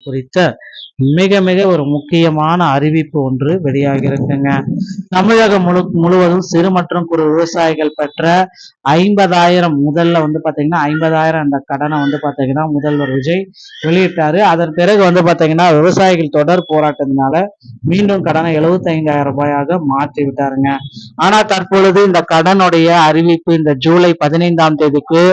குறித்த மிக மிக ஒரு முக்கியமான அறிவிப்பு ஒன்று வெளியாகி இருக்குங்க. தமிழகம் முழுவதும் சிறு மற்றும் குறு விவசாயிகள் பெற்ற 50,000 முதல்ல பாத்தீங்கன்னா 50,000 அந்த கடனை பாத்தீங்கன்னா முதல்வர் விஜய் வெளியிட்டாரு. அதன் பிறகு பாத்தீங்கன்னா விவசாயிகள் தொடர் போராட்டத்தினால மீண்டும் கடனை 75,000 ரூபாயாக மாற்றி விட்டாருங்க. ஆனா தற்பொழுது இந்த கடனுடைய அறிவிப்பு இந்த ஜூலை 15ஆம் தேதிக்கு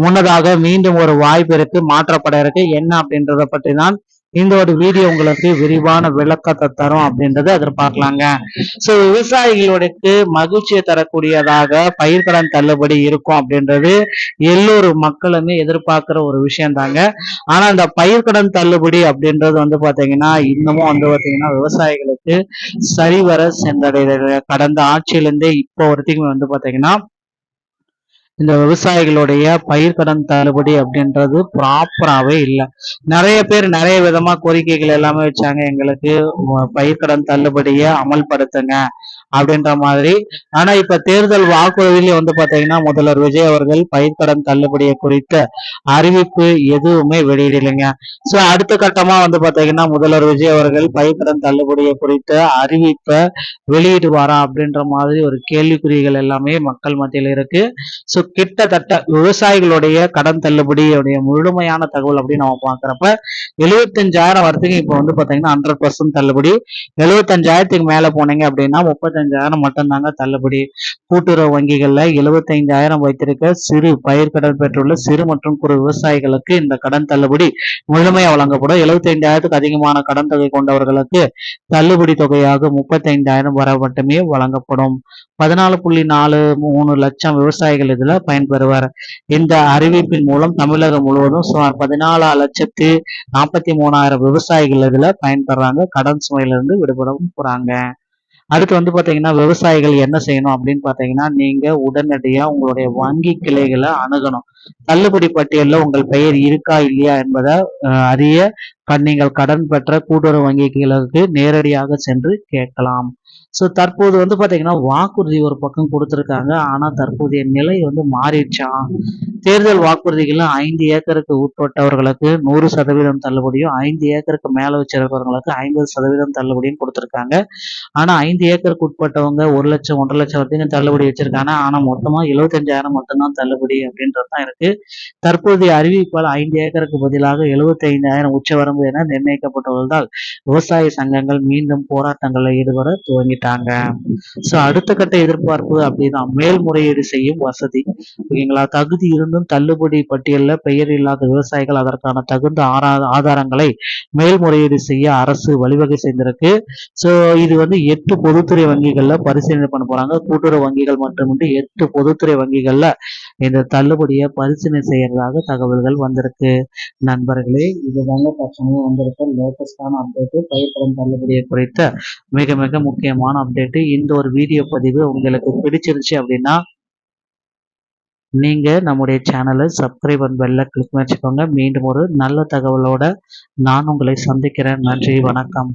முன்னதாக மீண்டும் ஒரு வாய்ப்பு இருக்கு, மாற்றப்பட இருக்கு. என்ன அப்படின்றத பற்றி தான் இந்த ஒரு வீடியோ உங்களுக்கு விரிவான விளக்கத்தை தரும் அப்படின்றத எதிர்பார்க்கலாங்க. சோ விவசாயிகளுக்கு மகிழ்ச்சியை தரக்கூடியதாக பயிர்க்கடன் தள்ளுபடி இருக்கும் அப்படின்றது எல்லோரும் மக்களுமே எதிர்பார்க்கிற ஒரு விஷயம் தாங்க. ஆனா இந்த பயிர்க்கடன் தள்ளுபடி அப்படின்றது பாத்தீங்கன்னா இன்னமும் பாத்தீங்கன்னா விவசாயிகளுக்கு சரிவர சென்றடைகிறது. கடந்த ஆட்சியிலிருந்தே இப்போ வரைக்கும் பாத்தீங்கன்னா இந்த விவசாயிகளுடைய பயிர்க்கடன் தள்ளுபடி அப்படின்றது ப்ராப்பராகவே இல்லை. நிறைய பேர் நிறைய விதமா கோரிக்கைகள் எல்லாமே வச்சாங்க, எங்களுக்கு பயிர்க்கடன் தள்ளுபடியை அமல்படுத்துங்க அப்படின்ற மாதிரி. ஆனா இப்ப தேர்தல் வாக்குறுதியிலே பாத்தீங்கன்னா முதல்வர் விஜய் அவர்கள் பயிர்க்கடன் தள்ளுபடியை குறித்த அறிவிப்பு எதுவுமே வெளியிடலைங்க. சோ அடுத்த கட்டமா பாத்தீங்கன்னா முதல்வர் விஜய் அவர்கள் பயிர்க்கடன் தள்ளுபடியை குறித்த அறிவிப்பை வெளியிடுவாரா அப்படின்ற மாதிரி ஒரு கேள்விக்குறிகள் எல்லாமே மக்கள் மத்தியில் இருக்கு. சோ கிட்டத்தட்ட விவசாயிகளுடைய கடன் தள்ளுபடியுடைய முழுமையான தகவல் அப்படின்னு நம்ம பாக்குறப்ப 75,000 வரத்துக்கு இப்ப பாத்தீங்கன்னா 100% தள்ளுபடி. 75,000க்கு மேல போனீங்க அப்படின்னா 35,000 மட்டும் தாங்க தள்ளுபடி. கூட்டுறவு வங்கிகள்ல 75,000 வைத்திருக்க சிறு பயிர்க்கடன் பெற்றுள்ள சிறு மற்றும் குறு விவசாயிகளுக்கு இந்த கடன் தள்ளுபடி முழுமையா வழங்கப்படும். 75,000க்கு அதிகமான கடன் தொகை கொண்டவர்களுக்கு தள்ளுபடி தொகையாக 35,000 வரை மட்டுமே வழங்கப்படும். 14.43 லட்சம் விவசாயிகள் இதுல பயன்பெறுவர். இந்த அறிவிப்பின் மூலம் தமிழகம் முழுவதும் சுமார் 14,43,000 விவசாயிகள் இதுல பயன்பெறாங்க, கடன் சுமையிலிருந்து விடுபடவும் போறாங்க. அடுத்து பாத்தீங்கன்னா விவசாயிகள் என்ன செய்யணும் அப்படின்னு பாத்தீங்கன்னா நீங்க உடனடியா உங்களுடைய வங்கி கிளைகளை அணுகணும். தள்ளுபடி பட்டியலில் உங்கள் பெயர் இருக்கா இல்லையா என்பதை அறிய நீங்கள் கடன் பெற்ற கூட்டுறவு வங்கிகளுக்கு நேரடியாக சென்று கேட்கலாம். சோ தற்போது பாத்தீங்கன்னா வாக்குறுதி ஒரு பக்கம் கொடுத்திருக்காங்க, ஆனா தற்போதைய நிலை மாறிடுச்சா. தேர்தல் வாக்குறுதிகள் 5 ஏக்கருக்கு உட்பட்டவர்களுக்கு 100% தள்ளுபடியும், 5 ஏக்கருக்கு மேல வச்சிருக்கிறவங்களுக்கு 50% தள்ளுபடியும் கொடுத்திருக்காங்க. ஆனா 5 ஏக்கருக்கு உட்பட்டவங்க 1 லட்சம் 1.5 லட்சம் வரைக்கும் தள்ளுபடி வச்சிருக்காங்க. ஆனா மொத்தமா 75,000 மட்டும்தான் தள்ளுபடி அப்படின்றதுதான் இருக்கு. தற்போதைய அறிவிப்பால் 5 ஏக்கருக்கு பதிலாக 75,000 உச்சவரம்பு என நிர்ணயிக்கப்பட்டுள்ளதால் விவசாய சங்கங்கள் மீண்டும் போராட்டங்களில் ஈடுபட துவங்கிட்டாங்க. சோ அடுத்த கட்ட எதிர்பார்ப்பு அப்படின்னா மேல்முறையீடு செய்யும் வசதி. ஓகேங்களா, தகுதி இருந்தும் தள்ளுபடி பட்டியலில் பெயர் இல்லாத விவசாயிகள் அதற்கான தகுந்த ஆதாரங்களை மேல்முறையீடு செய்ய அரசு வழிவகை செய்திருக்கு. சோ இது 8 பொதுத்துறை வங்கிகள்ல பரிசீலனை பண்ண போறாங்க. கூட்டுறவு வங்கிகள் மட்டுமின்றி 8 பொதுத்துறை வங்கிகள்ல இந்த தள்ளுபடியை பரிசீலனை செய்யறதாக தகவல்கள் வந்திருக்கு. நண்பர்களே, இதுதாங்க தற்சமயம் வந்திருக்க லேட்டஸ்டான அப்டேட்டு, பயிர்க்கடன் தள்ளுபடியை குறித்த மிக மிக முக்கியமான அப்டேட்டு. இந்த ஒரு வீடியோ பதிவு உங்களுக்கு பிடிச்சிருச்சு அப்படின்னா நீங்க நம்முடைய சேனலை சப்ஸ்கிரைப் அண்ட் பெல்ல கிளிக் பண்ணி வச்சுக்கோங்க. மீண்டும் ஒரு நல்ல தகவலோட நான் உங்களை சந்திக்கிறேன். நன்றி, வணக்கம்.